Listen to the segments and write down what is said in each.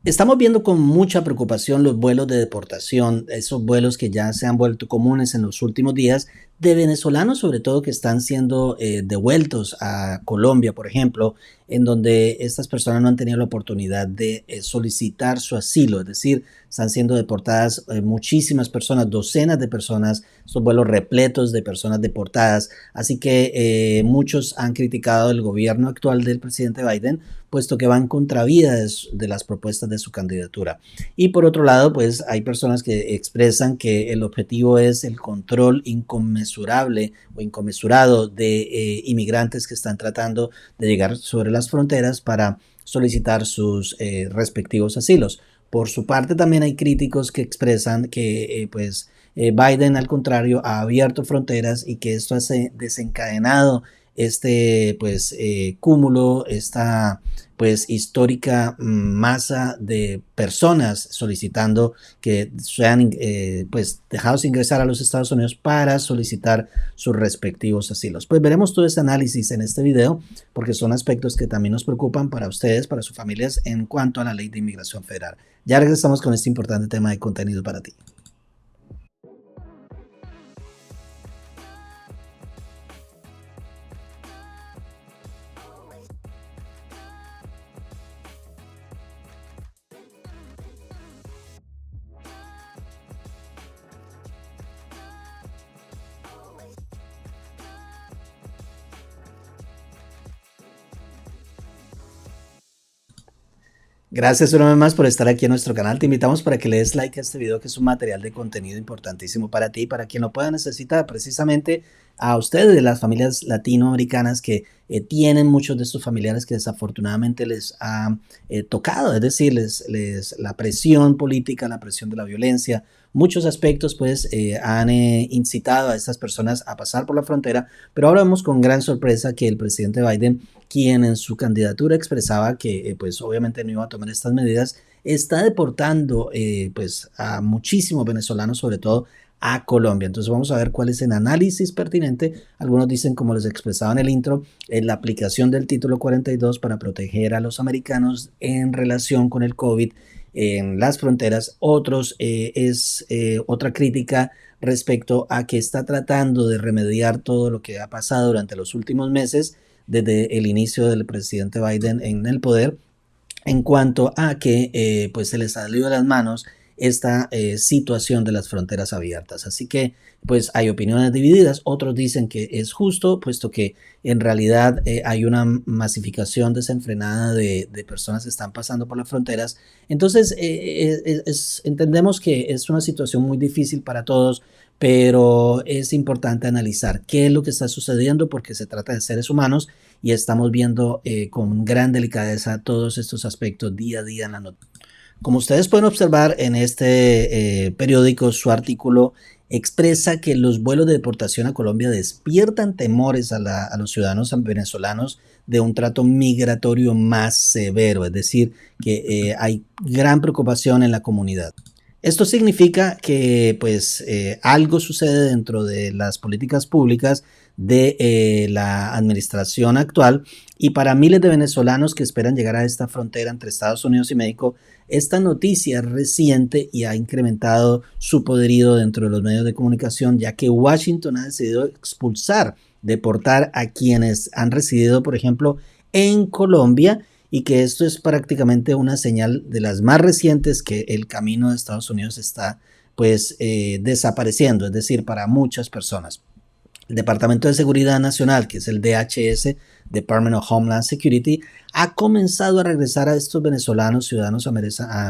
Estamos viendo con mucha preocupación los vuelos de deportación, esos vuelos que ya se han vuelto comunes en los últimos días, de venezolanos sobre todo que están siendo devueltos a Colombia, por ejemplo, en donde estas personas no han tenido la oportunidad de solicitar su asilo, es decir, están siendo deportadas muchísimas personas, docenas de personas, estos vuelos repletos de personas deportadas, así que muchos han criticado el gobierno actual del presidente Biden, puesto que van contravía de las propuestas de su candidatura. Y por otro lado, pues hay personas que expresan que el objetivo es el control inconmensurable o inconmensurado de inmigrantes que están tratando de llegar sobre las fronteras para solicitar sus respectivos asilos. Por su parte, también hay críticos que expresan que Biden, al contrario, ha abierto fronteras y que esto ha desencadenado cúmulo, esta histórica masa de personas solicitando que sean dejados ingresar a los Estados Unidos para solicitar sus respectivos asilos. Pues veremos todo ese análisis en este video porque son aspectos que también nos preocupan para ustedes, para sus familias en cuanto a la ley de inmigración federal. Ya regresamos con este importante tema de contenido para ti. Gracias una vez más por estar aquí en nuestro canal. Te invitamos para que le des like a este video, que es un material de contenido importantísimo para ti y para quien lo pueda necesitar, precisamente a ustedes, de las familias latinoamericanas que tienen muchos de estos familiares que desafortunadamente les ha tocado, es decir, la presión política, la presión de la violencia, muchos aspectos pues han incitado a estas personas a pasar por la frontera, pero ahora vemos con gran sorpresa que el presidente Biden, quien en su candidatura expresaba que pues obviamente no iba a tomar estas medidas, está deportando a muchísimos venezolanos, sobre todo a Colombia. Entonces vamos a ver cuál es el análisis pertinente. Algunos dicen, como les expresaba en el intro, la aplicación del título 42 para proteger a los americanos en relación con el COVID en las fronteras. Otros otra crítica respecto a que está tratando de remediar todo lo que ha pasado durante los últimos meses desde el inicio del presidente Biden en el poder, en cuanto a que se les salió de las manos esta situación de las fronteras abiertas. Así que pues hay opiniones divididas. Otros dicen que es justo, puesto que en realidad hay una masificación desenfrenada de personas que están pasando por las fronteras. Entonces entendemos que es una situación muy difícil para todos, pero es importante analizar qué es lo que está sucediendo, porque se trata de seres humanos y estamos viendo con gran delicadeza todos estos aspectos día a día en la noticia. Como ustedes pueden observar en este periódico, su artículo expresa que los vuelos de deportación a Colombia despiertan temores a los ciudadanos venezolanos de un trato migratorio más severo, es decir, que hay gran preocupación en la comunidad. Esto significa que algo sucede dentro de las políticas públicas de la administración actual, y para miles de venezolanos que esperan llegar a esta frontera entre Estados Unidos y México, esta noticia es reciente y ha incrementado su poderío dentro de los medios de comunicación, ya que Washington ha decidido expulsar, deportar a quienes han residido, por ejemplo, en Colombia, y que esto es prácticamente una señal de las más recientes que el camino de Estados Unidos está desapareciendo, es decir, para muchas personas. El Departamento de Seguridad Nacional, que es el DHS, Department of Homeland Security, ha comenzado a regresar a estos venezolanos, ciudadanos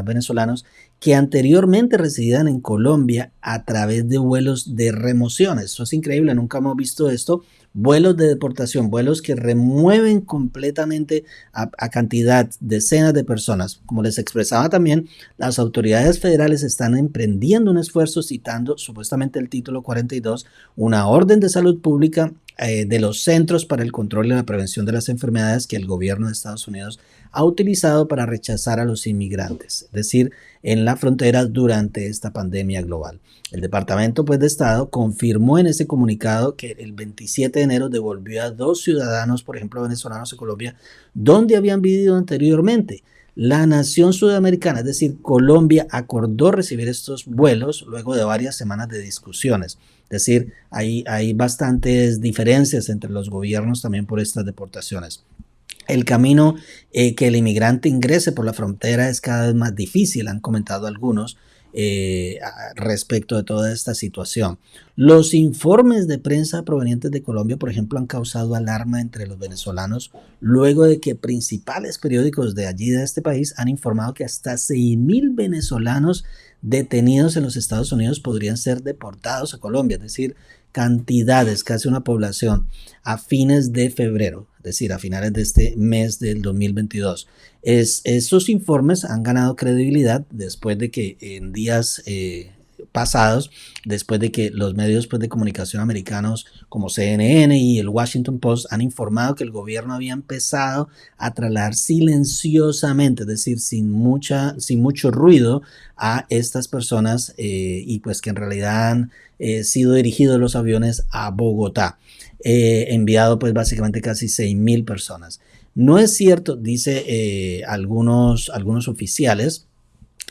venezolanos que anteriormente residían en Colombia a través de vuelos de remoción. Esto es increíble, nunca hemos visto esto. Vuelos de deportación, vuelos que remueven completamente a cantidad, decenas de personas. Como les expresaba también, las autoridades federales están emprendiendo un esfuerzo citando supuestamente el título 42, una orden de salud pública de los Centros para el Control y la Prevención de las Enfermedades que el gobierno de Estados Unidos ha utilizado para rechazar a los inmigrantes, es decir, en la frontera durante esta pandemia global. El Departamento de Estado confirmó en ese comunicado que el 27 de enero devolvió a 2 ciudadanos, por ejemplo, venezolanos, a Colombia, donde habían vivido anteriormente. La nación sudamericana, es decir, Colombia, acordó recibir estos vuelos luego de varias semanas de discusiones. Es decir, hay bastantes diferencias entre los gobiernos también por estas deportaciones. El camino que el inmigrante ingrese por la frontera es cada vez más difícil, han comentado algunos respecto de toda esta situación. Los informes de prensa provenientes de Colombia, por ejemplo, han causado alarma entre los venezolanos luego de que principales periódicos de allí, de este país, han informado que hasta 6.000 venezolanos detenidos en los Estados Unidos podrían ser deportados a Colombia, es decir, cantidades, casi una población, a fines de febrero, es decir, a finales de este mes del 2022. Esos informes han ganado credibilidad después de que en días pasados, después de que los medios pues, de comunicación americanos como CNN y el Washington Post han informado que el gobierno había empezado a trasladar silenciosamente, es decir, sin mucho ruido a estas personas y pues que en realidad han sido dirigidos los aviones a Bogotá, enviado pues básicamente casi 6.000 personas. No es cierto, dice algunos oficiales,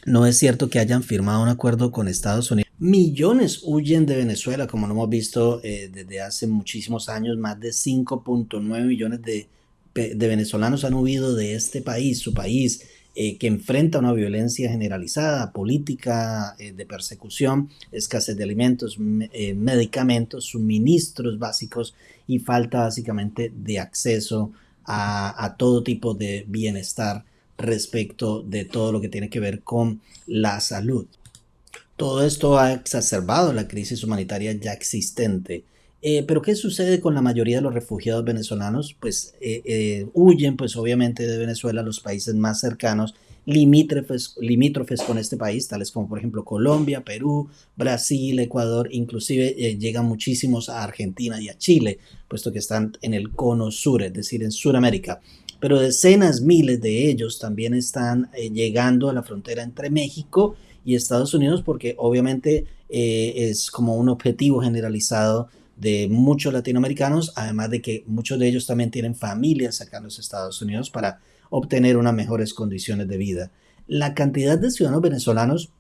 no es cierto que hayan firmado un acuerdo con Estados Unidos. Millones huyen de Venezuela, como lo hemos visto desde hace muchísimos años. Más de 5.9 millones de venezolanos han huido de este país, su país, que enfrenta una violencia generalizada, política, de persecución, escasez de alimentos, medicamentos, suministros básicos y falta básicamente de acceso a todo tipo de bienestar respecto de todo lo que tiene que ver con la salud. Todo esto ha exacerbado la crisis humanitaria ya existente. Pero ¿qué sucede con la mayoría de los refugiados venezolanos? Pues huyen, pues obviamente de Venezuela a los países más cercanos, limítrofes con este país, tales como por ejemplo Colombia, Perú, Brasil, Ecuador, inclusive llegan muchísimos a Argentina y a Chile, puesto que están en el cono sur, es decir, en Sudamérica. Pero decenas, miles de ellos también están llegando a la frontera entre México y Estados Unidos porque obviamente es como un objetivo generalizado de muchos latinoamericanos, además de que muchos de ellos también tienen familias acá en los Estados Unidos para obtener unas mejores condiciones de vida. La cantidad de ciudadanos venezolanos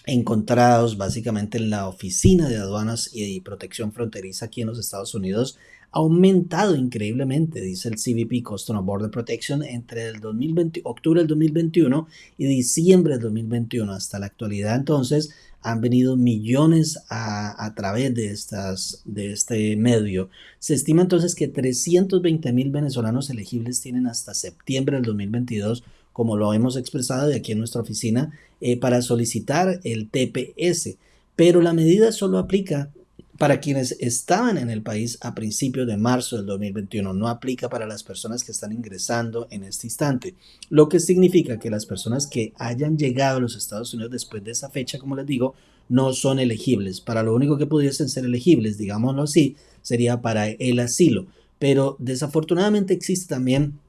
encontrados básicamente en la Oficina de Aduanas y Protección Fronteriza aquí en los Estados Unidos ha aumentado increíblemente, dice el CBP, Customs and Border Protection, entre el 2020, octubre del 2021 y diciembre del 2021 hasta la actualidad. Entonces han venido millones a través de este medio. Se estima entonces que 320.000 venezolanos elegibles tienen hasta septiembre del 2022, como lo hemos expresado de aquí en nuestra oficina, para solicitar el TPS. Pero la medida solo aplica para quienes estaban en el país a principios de marzo del 2021, no aplica para las personas que están ingresando en este instante, lo que significa que las personas que hayan llegado a los Estados Unidos después de esa fecha, como les digo, no son elegibles. Para lo único que pudiesen ser elegibles, digámoslo así, sería para el asilo, pero desafortunadamente existe también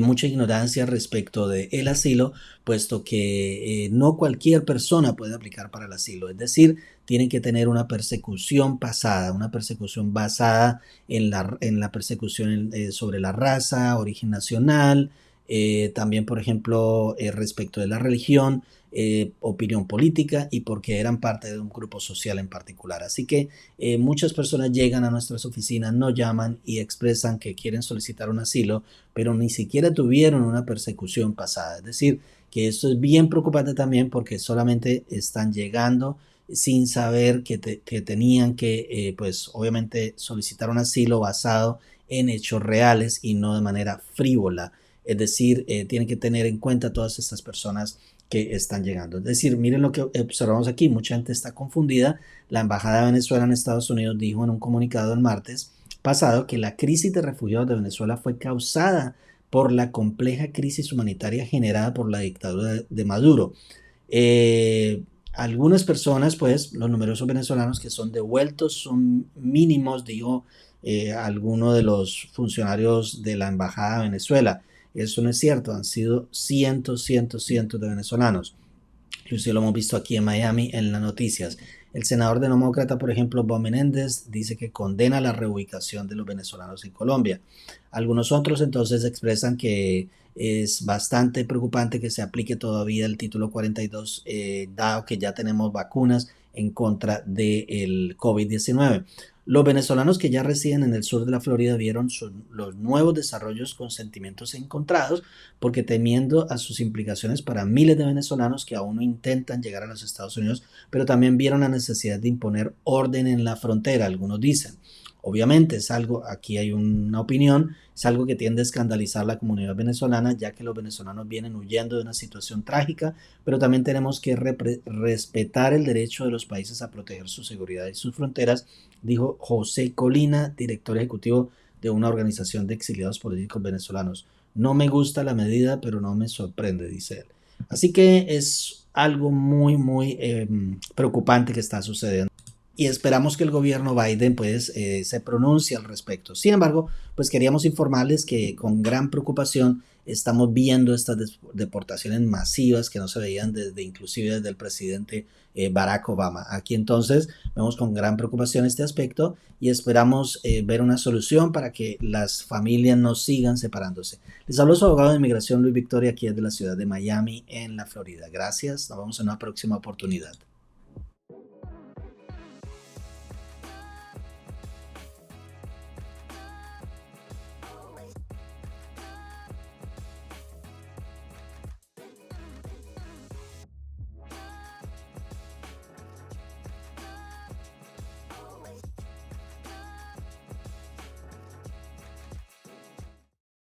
mucha ignorancia respecto del asilo, puesto que no cualquier persona puede aplicar para el asilo, es decir, tienen que tener una persecución pasada, una persecución basada en la persecución sobre la raza, origen nacional, también, por ejemplo, respecto de la religión, opinión política y porque eran parte de un grupo social en particular. Así que muchas personas llegan a nuestras oficinas, nos llaman y expresan que quieren solicitar un asilo, pero ni siquiera tuvieron una persecución pasada. Es decir, que esto es bien preocupante también porque solamente están llegando sin saber que tenían que, pues obviamente, solicitar un asilo basado en hechos reales y no de manera frívola. Es decir, tienen que tener en cuenta todas estas personas que están llegando. Es decir, miren lo que observamos aquí, mucha gente está confundida. La Embajada de Venezuela en Estados Unidos dijo en un comunicado el martes pasado que la crisis de refugiados de Venezuela fue causada por la compleja crisis humanitaria generada por la dictadura de Maduro. Algunas personas, pues, los numerosos venezolanos que son devueltos son mínimos, dijo alguno de los funcionarios de la Embajada de Venezuela. Eso no es cierto, han sido cientos de venezolanos. Inclusive lo hemos visto aquí en Miami en las noticias. El senador demócrata, por ejemplo, Bob Menéndez, dice que condena la reubicación de los venezolanos en Colombia. Algunos otros entonces expresan que Es bastante preocupante que se aplique todavía el título 42, dado que ya tenemos vacunas en contra del COVID-19. Los venezolanos que ya residen en el sur de la Florida vieron los nuevos desarrollos con sentimientos encontrados, porque temiendo a sus implicaciones para miles de venezolanos que aún no intentan llegar a los Estados Unidos, pero también vieron la necesidad de imponer orden en la frontera, algunos dicen. Obviamente es algo, aquí hay una opinión, es algo que tiende a escandalizar la comunidad venezolana, ya que los venezolanos vienen huyendo de una situación trágica, pero también tenemos que respetar el derecho de los países a proteger su seguridad y sus fronteras, dijo José Colina, director ejecutivo de una organización de exiliados políticos venezolanos. No me gusta la medida, pero no me sorprende, dice él. Así que es algo muy preocupante que está sucediendo y esperamos que el gobierno Biden pues se pronuncie al respecto. Sin embargo, pues queríamos informarles que con gran preocupación estamos viendo estas deportaciones masivas que no se veían inclusive desde el presidente Barack Obama. Aquí entonces vemos con gran preocupación este aspecto y esperamos ver una solución para que las familias no sigan separándose. Les habló su abogado de inmigración Luis Victoria, aquí es de la ciudad de Miami, en la Florida. Gracias, nos vemos en una próxima oportunidad.